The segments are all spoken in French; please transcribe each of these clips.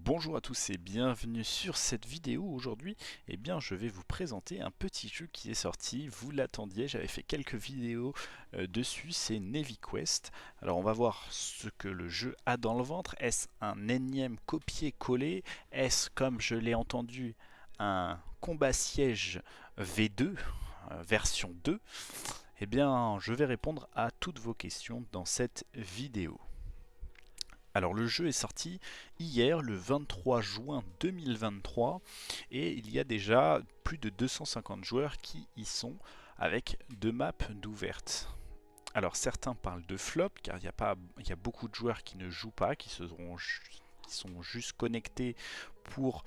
Bonjour à tous et bienvenue sur cette vidéo. Aujourd'hui, je vais vous présenter un petit jeu qui est sorti. Vous l'attendiez, j'avais fait quelques vidéos dessus, c'est Navy Quest. Alors on va voir ce que le jeu a dans le ventre. Est-ce un énième copier-coller? Est-ce, comme je l'ai entendu, un combat siège V2, version 2? Eh bien, je vais répondre à toutes vos questions dans cette vidéo. Alors le jeu est sorti hier, le 23 juin 2023, et il y a déjà plus de 250 joueurs qui y sont, avec 2 maps d'ouvertes. Alors certains parlent de flop, car il y a beaucoup de joueurs qui ne jouent pas, qui sont juste connectés pour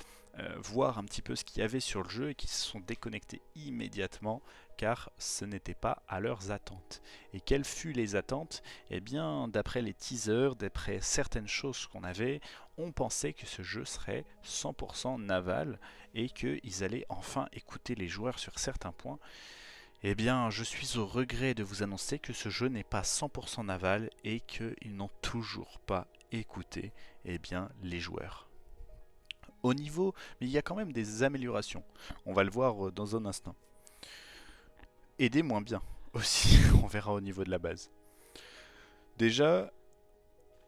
voir un petit peu ce qu'il y avait sur le jeu et qui se sont déconnectés immédiatement car ce n'était pas à leurs attentes. Et quelles furent les attentes? Eh bien, d'après les teasers, d'après certaines choses qu'on avait, on pensait que ce jeu serait 100% naval et qu'ils allaient enfin écouter les joueurs sur certains points. Eh bien, je suis au regret de vous annoncer que ce jeu n'est pas 100% naval et qu'ils n'ont toujours pas écouté les joueurs. Au niveau, mais il y a quand même des améliorations. On va le voir dans un instant. Et des moins bien aussi, on verra au niveau de la base. Déjà,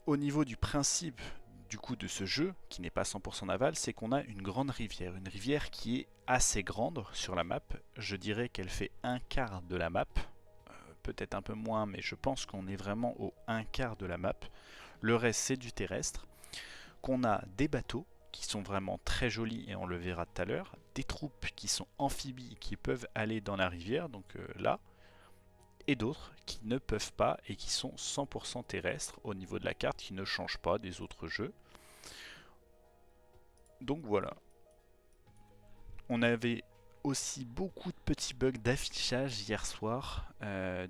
au niveau du principe du coup de ce jeu, qui n'est pas 100% naval, c'est qu'on a une grande rivière. Une rivière qui est assez grande sur la map. Je dirais qu'elle fait un quart de la map. Peut-être un peu moins, mais je pense qu'on est vraiment au un quart de la map. Le reste, c'est du terrestre. Qu'on a des bateaux qui sont vraiment très jolis et on le verra tout à l'heure. Des troupes qui sont amphibies qui peuvent aller dans la rivière, donc là. Et d'autres qui ne peuvent pas et qui sont 100% terrestres au niveau de la carte, qui ne changent pas des autres jeux. Donc voilà. On avait aussi beaucoup de petits bugs d'affichage hier soir,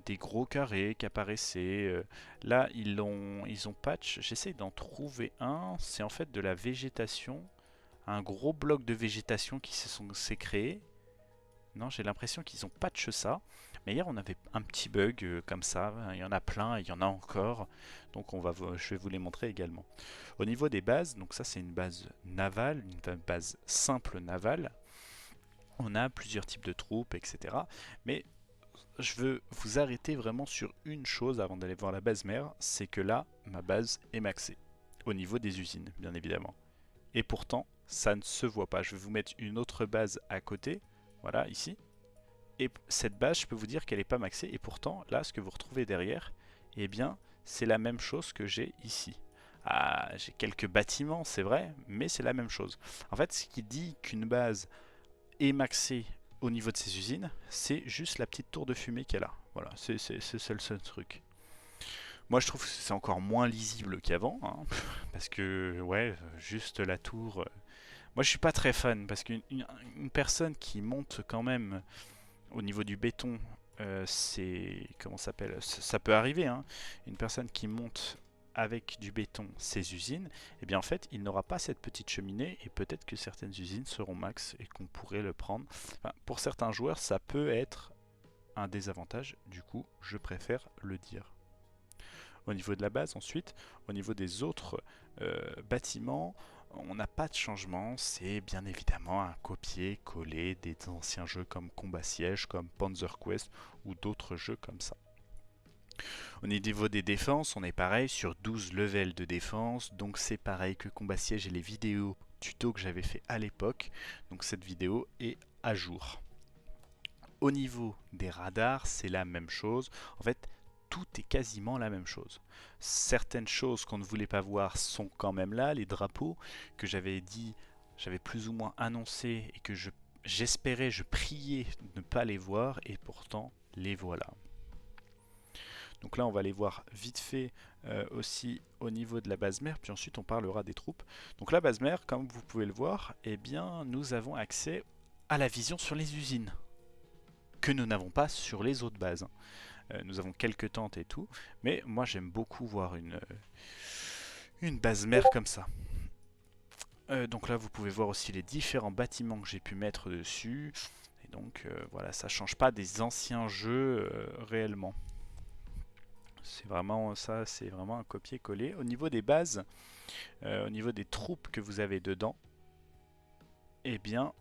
des gros carrés qui apparaissaient. Là, ils ont patch. J'essaie d'en trouver un. C'est en fait de la végétation, un gros bloc de végétation qui s'est créé. Non, j'ai l'impression qu'ils ont patch ça. Mais hier, on avait un petit bug comme ça. Il y en a plein, il y en a encore. Donc je vais vous les montrer également. Au niveau des bases, donc ça c'est une base navale, une base simple navale. On a plusieurs types de troupes, etc. Mais je veux vous arrêter vraiment sur une chose avant d'aller voir la base mère, c'est que là, ma base est maxée. Au niveau des usines, bien évidemment. Et pourtant, ça ne se voit pas. Je vais vous mettre une autre base à côté, voilà, ici. Et cette base, je peux vous dire qu'elle n'est pas maxée. Et pourtant, là, ce que vous retrouvez derrière, eh bien, c'est la même chose que j'ai ici. Ah, j'ai quelques bâtiments, c'est vrai, mais c'est la même chose. En fait, ce qui dit qu'une base est maxée au niveau de ses usines, c'est juste la petite tour de fumée qu'elle a. Voilà, c'est le seul truc. Moi, je trouve que c'est encore moins lisible qu'avant, hein, parce que, ouais, juste la tour. Moi, je suis pas très fan, parce qu'une personne qui monte quand même au niveau du béton, c'est. Comment ça s'appelle? Ça peut arriver, hein. Une personne qui monte avec du béton ses usines, eh bien en fait, il n'aura pas cette petite cheminée et peut-être que certaines usines seront max et qu'on pourrait le prendre. Enfin, pour certains joueurs, ça peut être un désavantage, du coup, je préfère le dire. Au niveau de la base, ensuite, au niveau des autres bâtiments, on n'a pas de changement, c'est bien évidemment un copier-coller des anciens jeux comme Combat Siège, comme Panzer Quest ou d'autres jeux comme ça. Au niveau des défenses, on est pareil sur 12 levels de défense, donc c'est pareil que Combat Siège et les vidéos tuto que j'avais fait à l'époque, donc cette vidéo est à jour. Au niveau des radars, c'est la même chose. En fait, tout est quasiment la même chose. Certaines choses qu'on ne voulait pas voir sont quand même là, les drapeaux que j'avais dit, j'avais plus ou moins annoncé et que j'espérais, je priais de ne pas les voir et pourtant les voilà. Donc là, on va les voir vite fait aussi au niveau de la base mère, puis ensuite on parlera des troupes. Donc la base mère, comme vous pouvez le voir, eh bien, nous avons accès à la vision sur les usines que nous n'avons pas sur les autres bases. Nous avons quelques tentes et tout, mais moi j'aime beaucoup voir une base mère comme ça. Donc là vous pouvez voir aussi les différents bâtiments que j'ai pu mettre dessus. Et donc voilà, ça change pas des anciens jeux réellement. C'est vraiment ça, c'est vraiment un copier-coller. Au niveau des bases, au niveau des troupes que vous avez dedans, eh bien,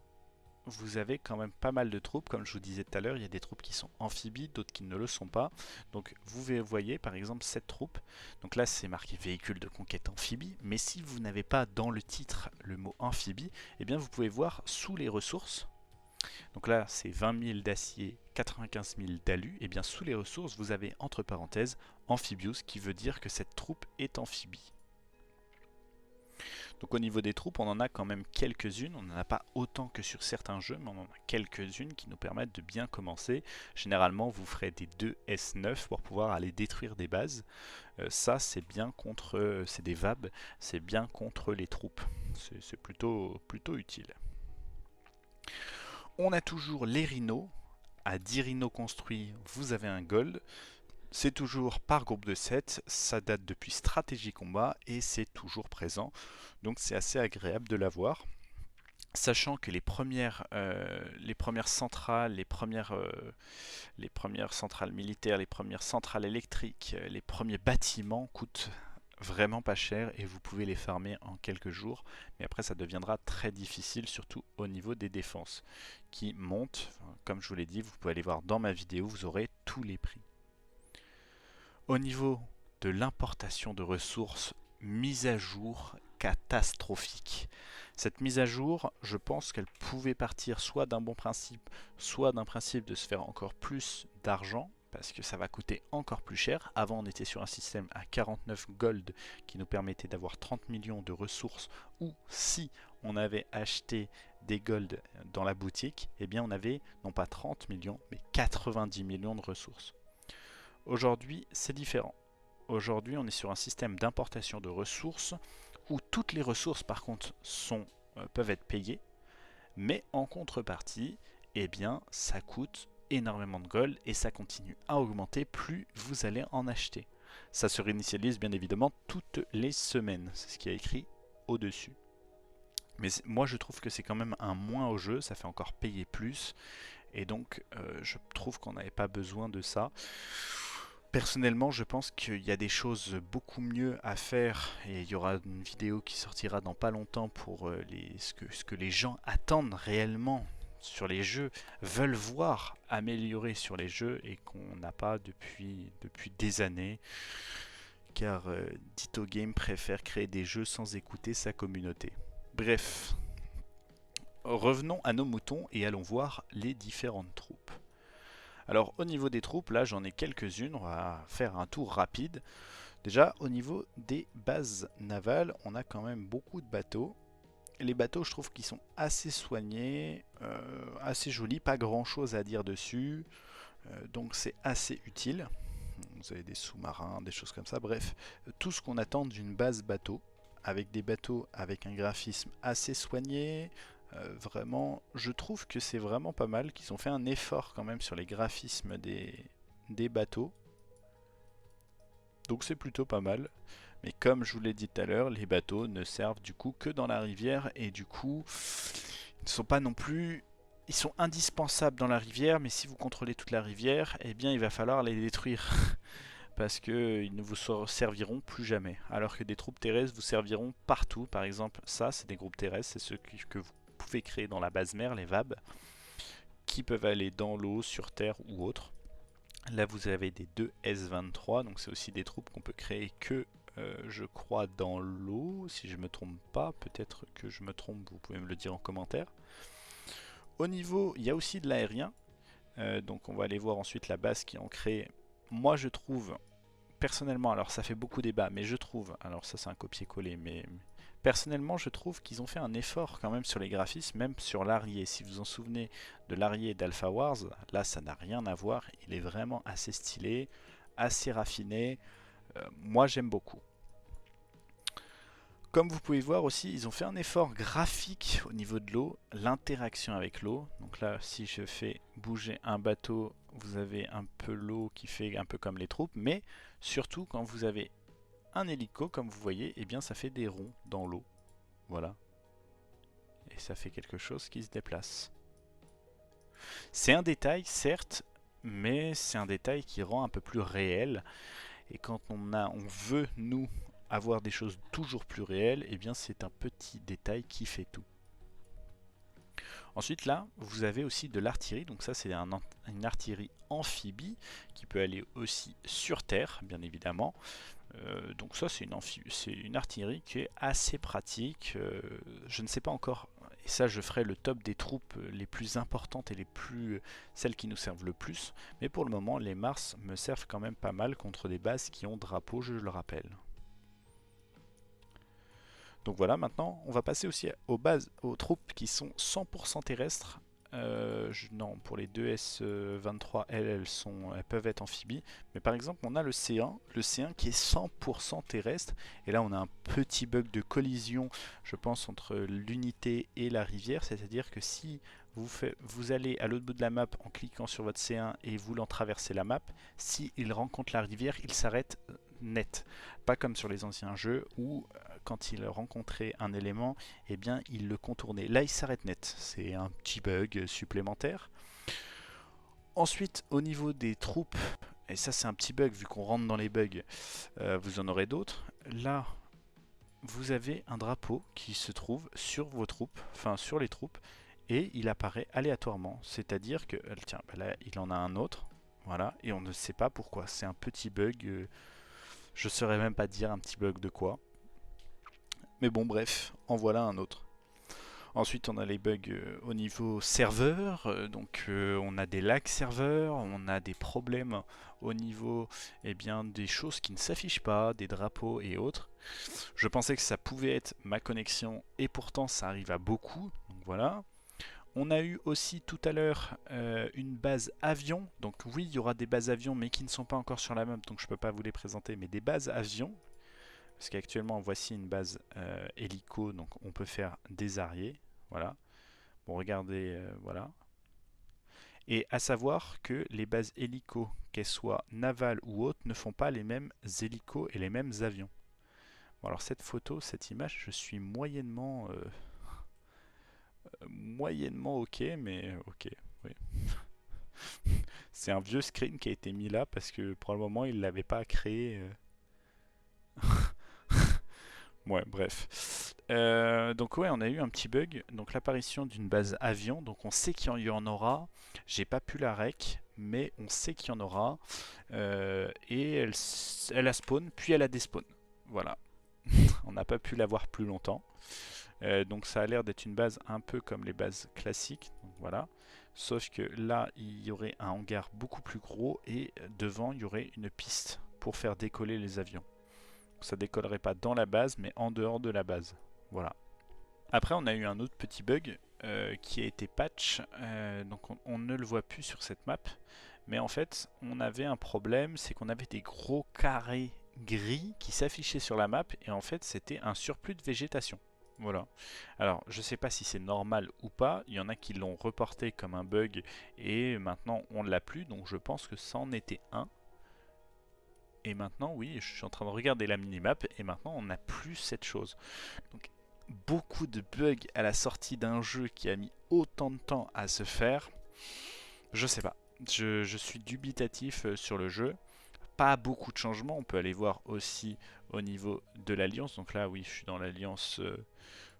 vous avez quand même pas mal de troupes. Comme je vous disais tout à l'heure, il y a des troupes qui sont amphibies, d'autres qui ne le sont pas. Donc vous voyez par exemple cette troupe. Donc là c'est marqué véhicule de conquête amphibie. Mais si vous n'avez pas dans le titre le mot amphibie, eh bien vous pouvez voir sous les ressources. Donc là c'est 20 000 d'acier, 95 000 d'alu. Et bien sous les ressources vous avez entre parenthèses amphibious qui veut dire que cette troupe est amphibie. Donc au niveau des troupes, on en a quand même quelques-unes. On n'en a pas autant que sur certains jeux, mais on en a quelques-unes qui nous permettent de bien commencer. Généralement, vous ferez des 2 S9 pour pouvoir aller détruire des bases. Ça, c'est bien contre... c'est des VAB, c'est bien contre les troupes. C'est plutôt utile. On a toujours les rhinos. À 10 rhinos construits, vous avez un gold. C'est toujours par groupe de 7, ça date depuis Stratégie Combat et c'est toujours présent. Donc c'est assez agréable de l'avoir. Sachant que les premières centrales, les premières centrales militaires, les premières centrales électriques, les premiers bâtiments coûtent vraiment pas cher et vous pouvez les farmer en quelques jours. Mais après ça deviendra très difficile, surtout au niveau des défenses qui montent. Comme je vous l'ai dit, vous pouvez aller voir dans ma vidéo, vous aurez tous les prix. Au niveau de l'importation de ressources, mise à jour catastrophique. Cette mise à jour, je pense qu'elle pouvait partir soit d'un bon principe, soit d'un principe de se faire encore plus d'argent, parce que ça va coûter encore plus cher. Avant, on était sur un système à 49 gold qui nous permettait d'avoir 30 millions de ressources, ou si on avait acheté des gold dans la boutique, eh bien on avait non pas 30 millions, mais 90 millions de ressources. Aujourd'hui, c'est différent. Aujourd'hui, on est sur un système d'importation de ressources où toutes les ressources, par contre, peuvent être payées, mais en contrepartie, eh bien, ça coûte énormément de gold et ça continue à augmenter plus vous allez en acheter. Ça se réinitialise bien évidemment toutes les semaines, c'est ce qui est écrit au-dessus. Mais moi, je trouve que c'est quand même un moins au jeu, ça fait encore payer plus, et donc je trouve qu'on n'avait pas besoin de ça. Personnellement, je pense qu'il y a des choses beaucoup mieux à faire et il y aura une vidéo qui sortira dans pas longtemps pour ce que les gens attendent réellement sur les jeux, veulent voir améliorer sur les jeux et qu'on n'a pas depuis des années, car Ditto Game préfère créer des jeux sans écouter sa communauté. Bref, revenons à nos moutons et allons voir les différentes troupes. Alors au niveau des troupes, là j'en ai quelques-unes, on va faire un tour rapide. Déjà au niveau des bases navales, on a quand même beaucoup de bateaux. Les bateaux je trouve qu'ils sont assez soignés, assez jolis, pas grand chose à dire dessus. Donc c'est assez utile. Vous avez des sous-marins, des choses comme ça, bref. Tout ce qu'on attend d'une base bateau, avec des bateaux avec un graphisme assez soigné. Vraiment, je trouve que c'est vraiment pas mal, qu'ils ont fait un effort quand même sur les graphismes des bateaux. Donc c'est plutôt pas mal. Mais comme je vous l'ai dit tout à l'heure, les bateaux ne servent du coup que dans la rivière et du coup, ils ne sont pas non plus... Ils sont indispensables dans la rivière, mais si vous contrôlez toute la rivière, eh bien il va falloir les détruire. Parce qu'ils ne vous serviront plus jamais. Alors que des troupes terrestres vous serviront partout. Par exemple, ça c'est des groupes terrestres, c'est ceux que vous pouvez créer dans la base mer, les VAB, qui peuvent aller dans l'eau, sur terre ou autre. Là vous avez des 2 S23, donc c'est aussi des troupes qu'on peut créer que je crois dans l'eau, si je me trompe pas, peut-être que je me trompe, vous pouvez me le dire en commentaire. Au niveau, il y a aussi de l'aérien, donc on va aller voir ensuite la base qui est ancrée. Moi je trouve, personnellement, alors ça fait beaucoup débat, mais je trouve, alors ça c'est un copier-coller, mais personnellement je trouve qu'ils ont fait un effort quand même sur les graphismes, même sur l'Arié. Si vous vous en souvenez de l'Arié d'Alpha Wars, là ça n'a rien à voir, il est vraiment assez stylé, assez raffiné, moi j'aime beaucoup. Comme vous pouvez voir aussi, ils ont fait un effort graphique au niveau de l'eau, l'interaction avec l'eau. Donc là, si je fais bouger un bateau, vous avez un peu l'eau qui fait un peu comme les troupes, mais surtout quand vous avez un hélico, comme vous voyez, eh bien ça fait des ronds dans l'eau. Voilà. Et ça fait quelque chose qui se déplace. C'est un détail, certes, mais c'est un détail qui rend un peu plus réel. Et quand on veut, nous, avoir des choses toujours plus réelles, eh bien c'est un petit détail qui fait tout. Ensuite là, vous avez aussi de l'artillerie, donc ça c'est une artillerie amphibie qui peut aller aussi sur terre, bien évidemment. Donc ça c'est une artillerie qui est assez pratique. Je ne sais pas encore, et ça je ferai le top des troupes les plus importantes et celles qui nous servent le plus. Mais pour le moment les Mars me servent quand même pas mal contre des bases qui ont drapeau, je le rappelle. Donc voilà, maintenant on va passer aussi aux troupes qui sont 100% terrestres. Non, pour les 2S23, elles peuvent être amphibies. Mais par exemple, on a le C1 qui est 100% terrestre. Et là, on a un petit bug de collision, je pense, entre l'unité et la rivière. C'est-à-dire que si vous allez à l'autre bout de la map en cliquant sur votre C1 et voulant traverser la map, s'il rencontre la rivière, il s'arrête net. Pas comme sur les anciens jeux où quand il rencontrait un élément, eh bien il le contournait. Là il s'arrête net, c'est un petit bug supplémentaire. Ensuite au niveau des troupes, et ça c'est un petit bug vu qu'on rentre dans les bugs, vous en aurez d'autres. Là vous avez un drapeau qui se trouve sur vos troupes, enfin sur les troupes, et il apparaît aléatoirement. C'est-à-dire que, tiens, bah là il en a un autre, voilà, et on ne sait pas pourquoi. C'est un petit bug, je ne saurais même pas dire un petit bug de quoi. Mais bon, bref, en voilà un autre. Ensuite, on a les bugs au niveau serveur. On a des lags serveurs, on a des problèmes au niveau des choses qui ne s'affichent pas, des drapeaux et autres. Je pensais que ça pouvait être ma connexion et pourtant ça arrive à beaucoup. Donc voilà. On a eu aussi tout à l'heure une base avion. Donc oui, il y aura des bases avions mais qui ne sont pas encore sur la map, donc je ne peux pas vous les présenter. Mais des bases avions. Parce qu'actuellement, voici une base hélico, donc on peut faire des arriers. Voilà. Bon, regardez, voilà. Et à savoir que les bases hélico, qu'elles soient navales ou autres, ne font pas les mêmes hélicos et les mêmes avions. Bon, alors cette photo, cette image, je suis moyennement ok, mais ok. Oui. C'est un vieux screen qui a été mis là parce que pour le moment, il ne l'avait pas créé. Ouais, bref. Donc ouais, on a eu un petit bug. Donc l'apparition d'une base avion. Donc on sait qu'il y en aura. J'ai pas pu la rec, mais on sait qu'il y en aura. Et elle a spawn, puis elle a despawn. Voilà. On n'a pas pu la voir plus longtemps. Donc ça a l'air d'être une base un peu comme les bases classiques. Donc voilà. Sauf que là, il y aurait un hangar beaucoup plus gros et devant, il y aurait une piste pour faire décoller les avions. Ça décollerait pas dans la base, mais en dehors de la base. Voilà. Après, on a eu un autre petit bug qui a été patch. Donc on ne le voit plus sur cette map. Mais en fait, on avait un problème, c'est qu'on avait des gros carrés gris qui s'affichaient sur la map. Et en fait, c'était un surplus de végétation. Voilà. Alors, je sais pas si c'est normal ou pas. Il y en a qui l'ont reporté comme un bug et maintenant on ne l'a plus. Donc je pense que ça en était un. Et maintenant, oui, je suis en train de regarder la minimap et maintenant on n'a plus cette chose. Donc, beaucoup de bugs à la sortie d'un jeu qui a mis autant de temps à se faire. Je sais pas. Je suis dubitatif sur le jeu. Pas beaucoup de changements. On peut aller voir aussi au niveau de l'alliance. Donc là, oui, je suis dans l'alliance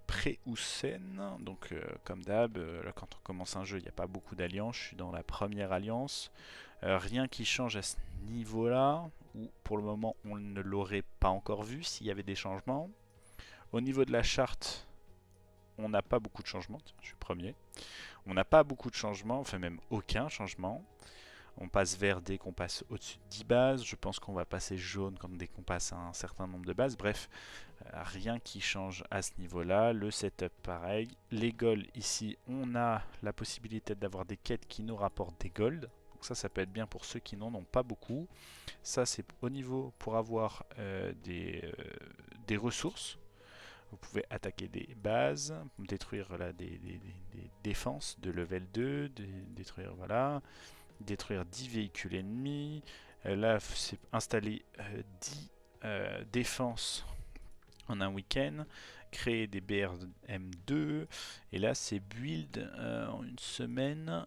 pré-Houssen. Donc, comme d'hab, là, quand on commence un jeu, il n'y a pas beaucoup d'alliances. Je suis dans la première alliance. Rien qui change à ce niveau-là, ou pour le moment on ne l'aurait pas encore vu s'il y avait des changements. Au niveau de la charte, on n'a pas beaucoup de changements, tiens, je suis premier. On n'a pas beaucoup de changements, enfin même aucun changement. On passe vert dès qu'on passe au-dessus de 10 bases, je pense qu'on va passer jaune dès qu'on passe à un certain nombre de bases. Bref, rien qui change à ce niveau-là. Le setup pareil. Les golds ici, on a la possibilité d'avoir des quêtes qui nous rapportent des golds. Donc ça peut être bien pour ceux qui n'en ont pas beaucoup. Ça, c'est au niveau pour avoir des ressources. Vous pouvez attaquer des bases, détruire là, des défenses de level 2, détruire, voilà, détruire 10 véhicules ennemis. Là, c'est installer 10 défenses en un week-end, créer des BRM2, et là, c'est build en une semaine.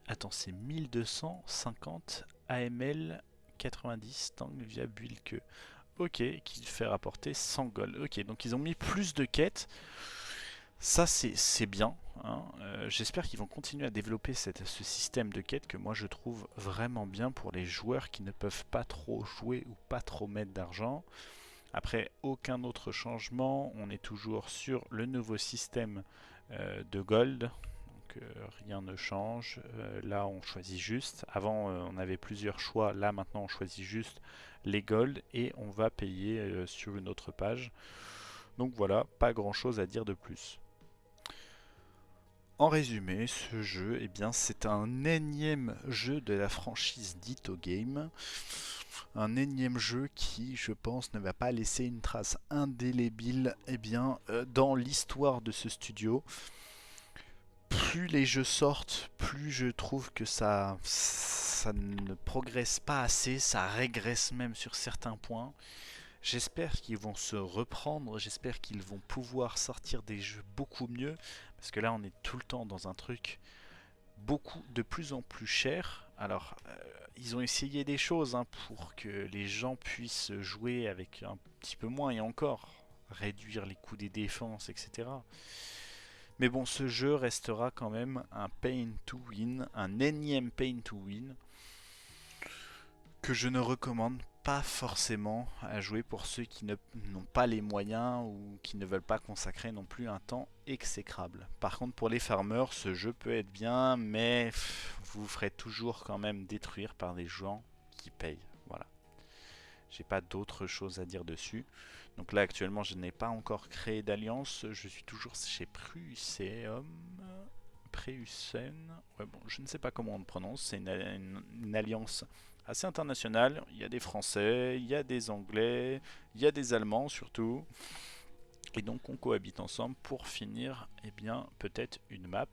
Attends, c'est 1250 AML 90 tant via Builke. Ok, qui fait rapporter 100 gold. Ok, donc ils ont mis plus de quêtes. Ça, c'est bien. Hein. J'espère qu'ils vont continuer à développer ce système de quêtes que moi je trouve vraiment bien pour les joueurs qui ne peuvent pas trop jouer ou pas trop mettre d'argent. Après, aucun autre changement. On est toujours sur le nouveau système de gold. Donc rien ne change. Là, on choisit juste. Avant, on avait plusieurs choix. Là, maintenant, on choisit juste les gold et on va payer sur une autre page. Donc voilà, pas grand chose à dire de plus. En résumé, ce jeu, eh bien, c'est un énième jeu de la franchise Ditto Game. Un énième jeu qui, je pense, ne va pas laisser une trace indélébile eh bien, dans l'histoire de ce studio. Plus les jeux sortent, plus je trouve que ça ne progresse pas assez, ça régresse même sur certains points. J'espère qu'ils vont se reprendre, j'espère qu'ils vont pouvoir sortir des jeux beaucoup mieux, parce que là on est tout le temps dans un truc de plus en plus cher. Alors, ils ont essayé des choses hein, pour que les gens puissent jouer avec un petit peu moins et encore réduire les coûts des défenses, etc. Mais bon, ce jeu restera quand même un pain to win, un énième pain to win, que je ne recommande pas forcément à jouer pour ceux qui n'ont pas les moyens ou qui ne veulent pas consacrer non plus un temps exécrable. Par contre pour les farmers, ce jeu peut être bien, mais vous vous ferez toujours quand même détruire par des gens qui payent. Voilà. J'ai pas d'autre chose à dire dessus. Donc là actuellement je n'ai pas encore créé d'alliance, je suis toujours chez Pruseum. Preussen, ouais, bon, je ne sais pas comment on le prononce, c'est une alliance assez internationale. Il y a des Français, il y a des Anglais, il y a des Allemands surtout. Et donc on cohabite ensemble pour finir, eh bien, peut-être une map.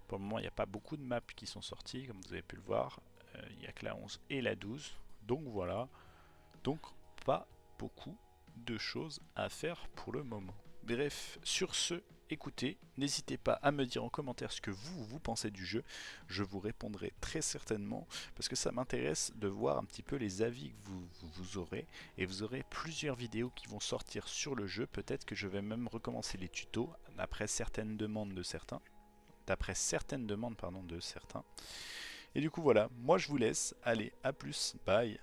Pour le moment, il n'y a pas beaucoup de maps qui sont sorties, comme vous avez pu le voir. Il n'y a que la 11 et la 12. Donc voilà. Donc pas beaucoup de choses à faire pour le moment. Bref, sur ce, écoutez, n'hésitez pas à me dire en commentaire ce que vous pensez du jeu. Je vous répondrai très certainement parce que ça m'intéresse de voir un petit peu les avis que vous aurez. Et vous aurez plusieurs vidéos qui vont sortir sur le jeu. Peut-être que je vais même recommencer les tutos d'après certaines demandes de certains. Et du coup voilà, moi je vous laisse. Allez, à plus, bye.